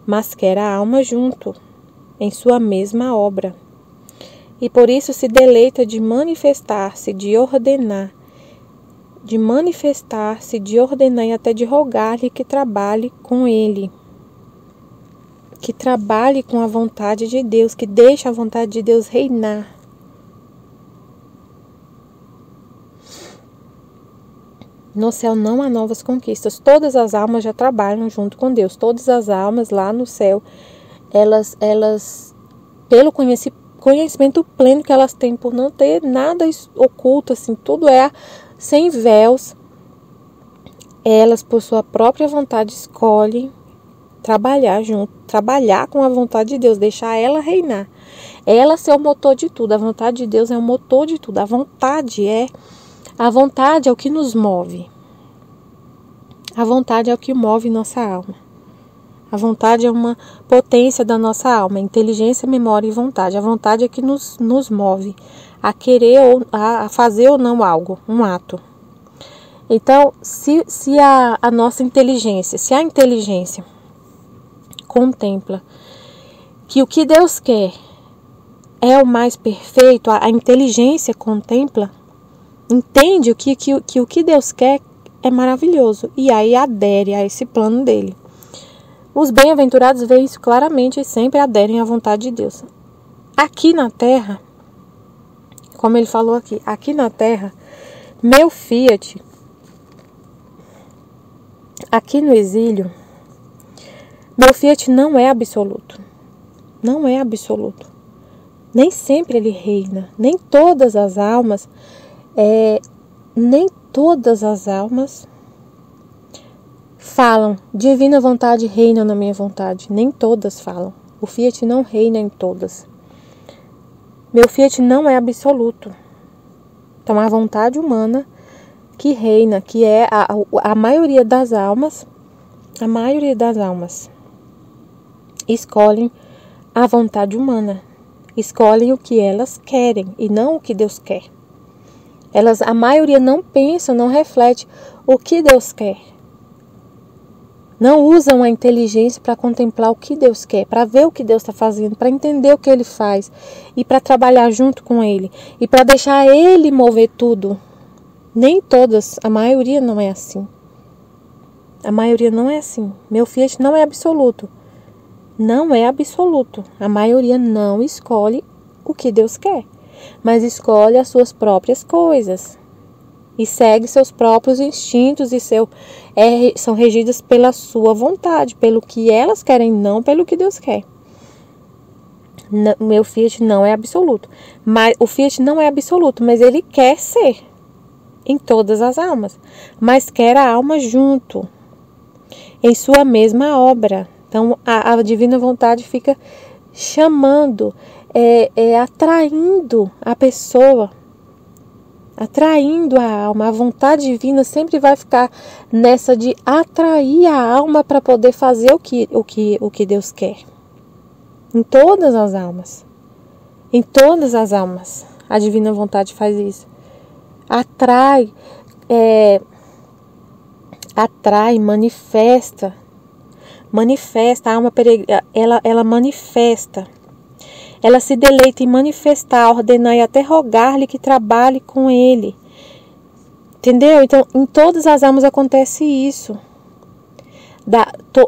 mas quer a alma junto, em sua mesma obra. E por isso se deleita de manifestar-se, de ordenar e até de rogar-lhe que trabalhe com ele. Que trabalhe com a vontade de Deus, que deixe a vontade de Deus reinar. No céu não há novas conquistas. Todas as almas já trabalham junto com Deus. Todas as almas lá no céu, elas pelo conhecimento pleno que elas têm, por não ter nada oculto, assim, tudo é sem véus, elas, por sua própria vontade, escolhem trabalhar junto, trabalhar com a vontade de Deus, deixar ela reinar. Ela ser o motor de tudo. A vontade de Deus é o motor de tudo. A vontade é o que nos move. A vontade é o que move nossa alma. A vontade é uma potência da nossa alma. Inteligência, memória e vontade. A vontade é que nos move a querer ou a fazer ou não algo, um ato. Então, se a nossa inteligência, se a inteligência contempla que o que Deus quer é o mais perfeito, a inteligência contempla, entende que o que Deus quer é maravilhoso e aí adere a esse plano dele. Os bem-aventurados veem isso claramente e sempre aderem à vontade de Deus. Aqui na Terra, como ele falou aqui na Terra, meu Fiat, aqui no exílio, meu Fiat não é absoluto. Não é absoluto. Nem sempre ele reina. Nem todas as almas nem todas as almas falam, divina vontade reina na minha vontade. Nem todas falam. O Fiat não reina em todas. Meu Fiat não é absoluto. Então, a vontade humana que reina, que é a maioria das almas, escolhem a vontade humana. Escolhem o que elas querem e não o que Deus quer. A maioria não pensa, não reflete o que Deus quer. Não usam a inteligência para contemplar o que Deus quer, para ver o que Deus está fazendo, para entender o que Ele faz e para trabalhar junto com Ele e para deixar Ele mover tudo. Nem todas, a maioria não é assim. A maioria não é assim. Meu Fiat não é absoluto. Não é absoluto. A maioria não escolhe o que Deus quer, mas escolhe as suas próprias coisas. E segue seus próprios instintos e são regidas pela sua vontade, pelo que elas querem, não pelo que Deus quer. Meu Fiat não é absoluto. Mas o Fiat não é absoluto, mas ele quer ser em todas as almas. Mas quer a alma junto, em sua mesma obra. Então a divina vontade fica chamando, atraindo a pessoa, atraindo a alma. A vontade divina sempre vai ficar nessa de atrair a alma para poder fazer o que Deus quer. Em todas as almas. Em todas as almas. A divina vontade faz isso. Atrai, manifesta. Manifesta, a alma peregrina, ela manifesta. Ela se deleita em manifestar, ordenar e até rogar-lhe que trabalhe com ele. Entendeu? Então, em todas as almas acontece isso.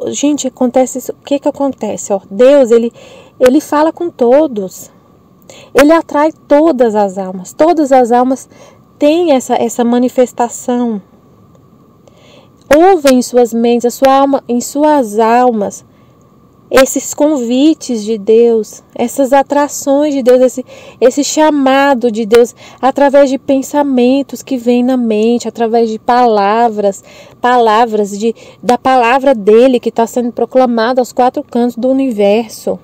Gente, acontece isso. O que acontece? Deus, ele fala com todos. Ele atrai todas as almas. Todas as almas têm essa manifestação. Ouvem em suas mentes, em suas almas, esses convites de Deus, essas atrações de Deus, esse chamado de Deus, através de pensamentos que vêm na mente, através de palavras da palavra dele que está sendo proclamada aos quatro cantos do universo.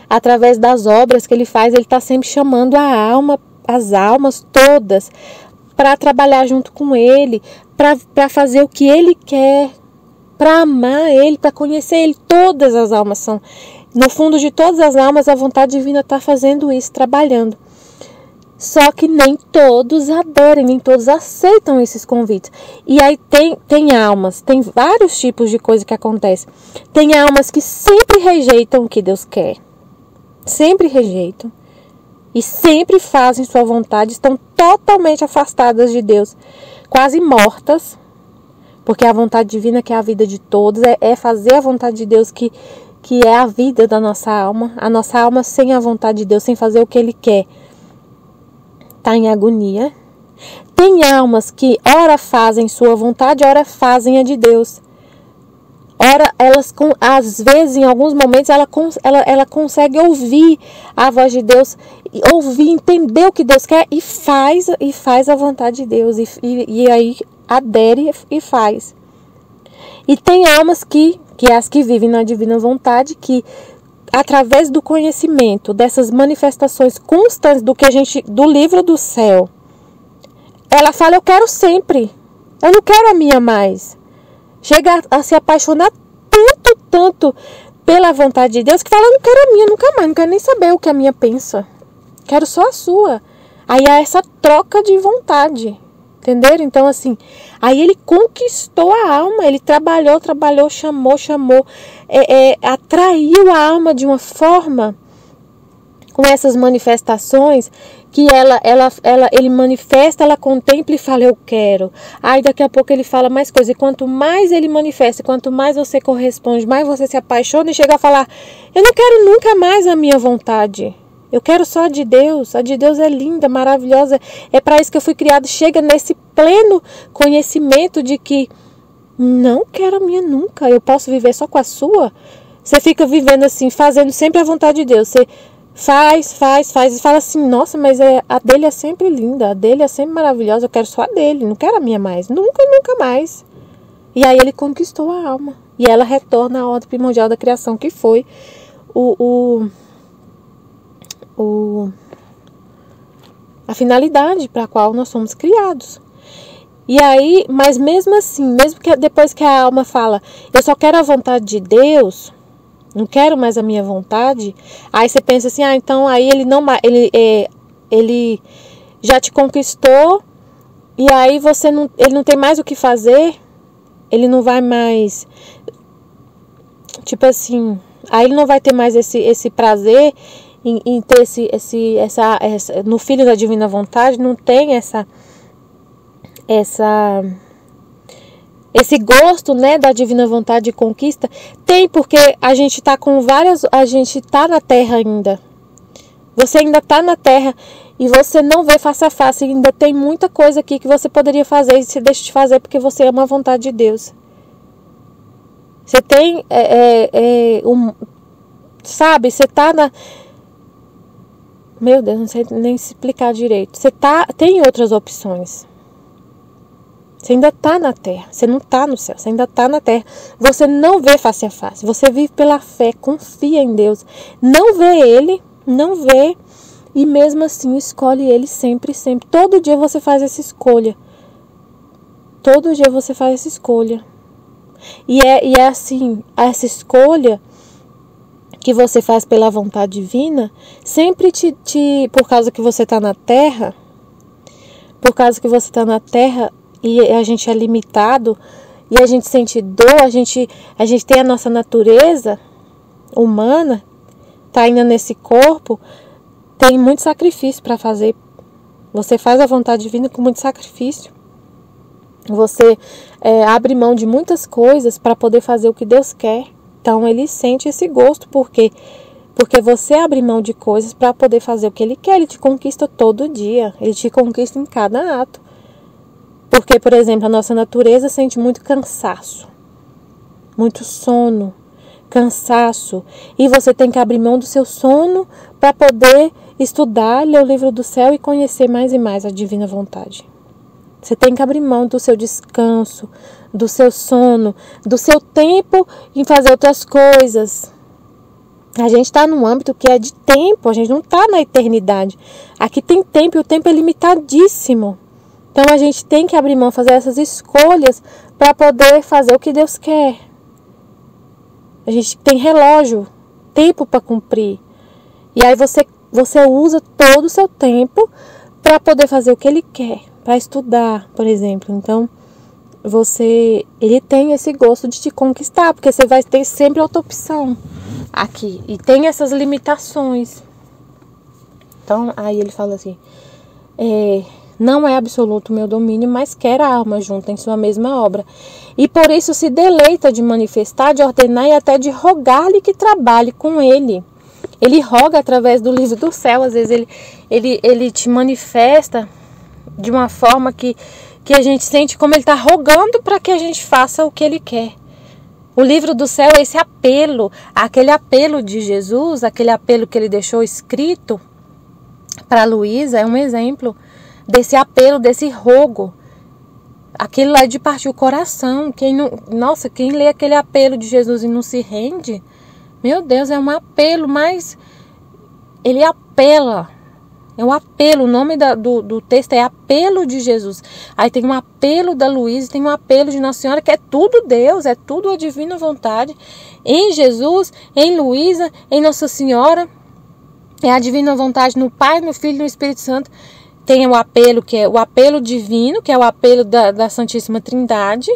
Através das obras que ele faz, ele está sempre chamando as almas todas, para trabalhar junto com ele, para fazer o que ele quer, para amar ele, para conhecer ele. Todas as almas são, no fundo de todas as almas, a vontade divina está fazendo isso, trabalhando. Só que nem todos aderem, nem todos aceitam esses convites. E aí tem almas, tem vários tipos de coisa que acontece. Tem almas que sempre rejeitam o que Deus quer, sempre rejeitam. E sempre fazem sua vontade, estão totalmente afastadas de Deus, quase mortas, porque a vontade divina, que é a vida de todos, é fazer a vontade de Deus, que é a vida da nossa alma. A nossa alma sem a vontade de Deus, sem fazer o que Ele quer, está em agonia. Tem almas que ora fazem sua vontade, ora fazem a de Deus. Ora, às vezes, em alguns momentos, ela consegue ouvir a voz de Deus, ouvir, entender o que Deus quer e faz a vontade de Deus. E aí adere e faz. E tem almas que as que vivem na divina vontade, que através do conhecimento, dessas manifestações constantes do livro do céu, ela fala: eu quero sempre, eu não quero a minha mais. Chega a se apaixonar tanto pela vontade de Deus, que fala: eu não quero a minha nunca mais, não quero nem saber o que a minha pensa, quero só a sua. Aí há essa troca de vontade, entenderam? Então assim, aí ele conquistou a alma, ele trabalhou, chamou, atraiu a alma de uma forma, com essas manifestações, que ele manifesta, ela contempla e fala: eu quero. Aí daqui a pouco ele fala mais coisa. E quanto mais ele manifesta, quanto mais você corresponde, mais você se apaixona e chega a falar: eu não quero nunca mais a minha vontade. Eu quero só a de Deus. A de Deus é linda, maravilhosa. É para isso que eu fui criado. Chega nesse pleno conhecimento de que não quero a minha nunca. Eu posso viver só com a sua. Você fica vivendo assim, fazendo sempre a vontade de Deus. Você faz, e fala assim, nossa, mas a dele é sempre linda, a dele é sempre maravilhosa, eu quero só a dele, não quero a minha mais, nunca mais. E aí ele conquistou a alma, e ela retorna à ordem primordial da criação, que foi a finalidade para a qual nós somos criados. E aí, mas mesmo assim, mesmo que depois que a alma fala, eu só quero a vontade de Deus, não quero mais a minha vontade, aí você pensa assim, então aí ele já te conquistou, e aí ele não tem mais o que fazer, ele não vai mais, tipo assim, aí ele não vai ter mais esse prazer em ter essa no Filho da Divina Vontade, não tem esse gosto, né, da divina vontade de conquista. Tem, porque a gente tá a gente tá na terra ainda. Você ainda tá na terra e você não vê face a face. Ainda tem muita coisa aqui que você poderia fazer e você deixa de fazer porque você ama a vontade de Deus. Você tem, sabe, você tá na... Meu Deus, não sei nem explicar direito. Tem outras opções. Você ainda está na terra, você não está no céu, você ainda está na terra. Você não vê face a face, você vive pela fé, confia em Deus. Não vê Ele, não vê, e mesmo assim escolhe Ele sempre, sempre. Todo dia você faz essa escolha. Todo dia você faz essa escolha. E é assim, essa escolha que você faz pela vontade divina, sempre por causa que você está na terra, e a gente é limitado, e a gente sente dor, a gente tem a nossa natureza humana, tá ainda nesse corpo, tem muito sacrifício para fazer. Você faz a vontade divina com muito sacrifício. Você abre mão de muitas coisas para poder fazer o que Deus quer. Então ele sente esse gosto, porque você abre mão de coisas para poder fazer o que Ele quer. Ele te conquista todo dia, Ele te conquista em cada ato. Porque, por exemplo, a nossa natureza sente muito cansaço, muito sono, cansaço. E você tem que abrir mão do seu sono para poder estudar, ler o livro do céu e conhecer mais e mais a divina vontade. Você tem que abrir mão do seu descanso, do seu sono, do seu tempo em fazer outras coisas. A gente está num âmbito que é de tempo, a gente não está na eternidade. Aqui tem tempo e o tempo é limitadíssimo. Então a gente tem que abrir mão, fazer essas escolhas para poder fazer o que Deus quer. A gente tem relógio, tempo para cumprir. E aí você usa todo o seu tempo para poder fazer o que Ele quer, para estudar, por exemplo. Então ele tem esse gosto de te conquistar, porque você vai ter sempre outra opção aqui. E tem essas limitações. Então aí ele fala assim, não é absoluto o meu domínio, mas quer a alma junta em sua mesma obra. E por isso se deleita de manifestar, de ordenar e até de rogar-lhe que trabalhe com ele. Ele roga através do livro do céu. Às vezes ele te manifesta de uma forma que a gente sente como ele está rogando para que a gente faça o que ele quer. O livro do céu é esse apelo, aquele apelo de Jesus, aquele apelo que ele deixou escrito para Luísa, é um exemplo desse apelo, desse rogo. Aquilo lá é de partir o coração. Quem lê aquele apelo de Jesus e não se rende, meu Deus, é um apelo, mas ele apela. É um apelo, o nome do texto é apelo de Jesus. Aí tem um apelo da Luísa, tem um apelo de Nossa Senhora, que é tudo Deus, é tudo a divina vontade. Em Jesus, em Luísa, em Nossa Senhora, é a divina vontade no Pai, no Filho e no Espírito Santo. Tem o apelo, que é o apelo divino, que é o apelo da Santíssima Trindade,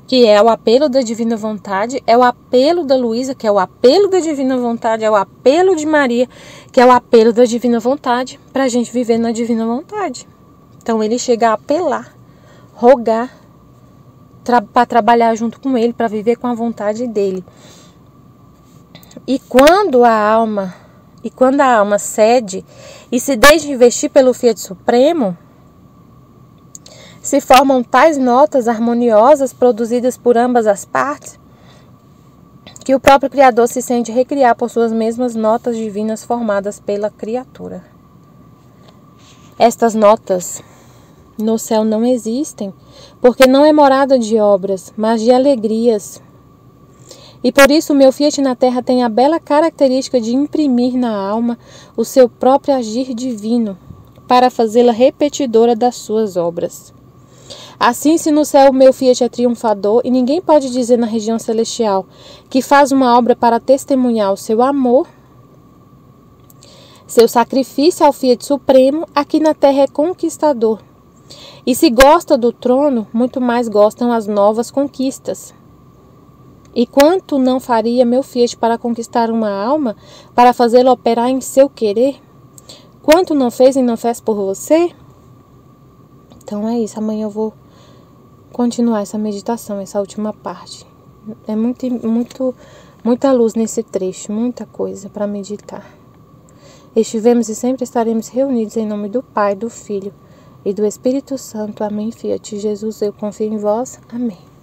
que é o apelo da divina vontade, é o apelo da Luísa, que é o apelo da divina vontade, é o apelo de Maria, que é o apelo da divina vontade, para a gente viver na divina vontade. Então ele chega a apelar, rogar, para trabalhar junto com ele, para viver com a vontade dele. E quando a alma cede e se deixa investir pelo Fiat Supremo, se formam tais notas harmoniosas produzidas por ambas as partes, que o próprio Criador se sente recriar por suas mesmas notas divinas formadas pela criatura. Estas notas no céu não existem, porque não é morada de obras, mas de alegrias. E por isso o meu Fiat na Terra tem a bela característica de imprimir na alma o seu próprio agir divino, para fazê-la repetidora das suas obras. Assim, se no céu o meu Fiat é triunfador, e ninguém pode dizer na região celestial que faz uma obra para testemunhar o seu amor, seu sacrifício ao Fiat Supremo, aqui na Terra é conquistador. E se gosta do trono, muito mais gostam as novas conquistas. E quanto não faria meu Fiat para conquistar uma alma, para fazê-la operar em seu querer? Quanto não fez e não fez por você? Então é isso, amanhã eu vou continuar essa meditação, essa última parte. É muita luz nesse trecho, muita coisa para meditar. Estivemos e sempre estaremos reunidos em nome do Pai, do Filho e do Espírito Santo. Amém, Fiat. Jesus, eu confio em vós. Amém.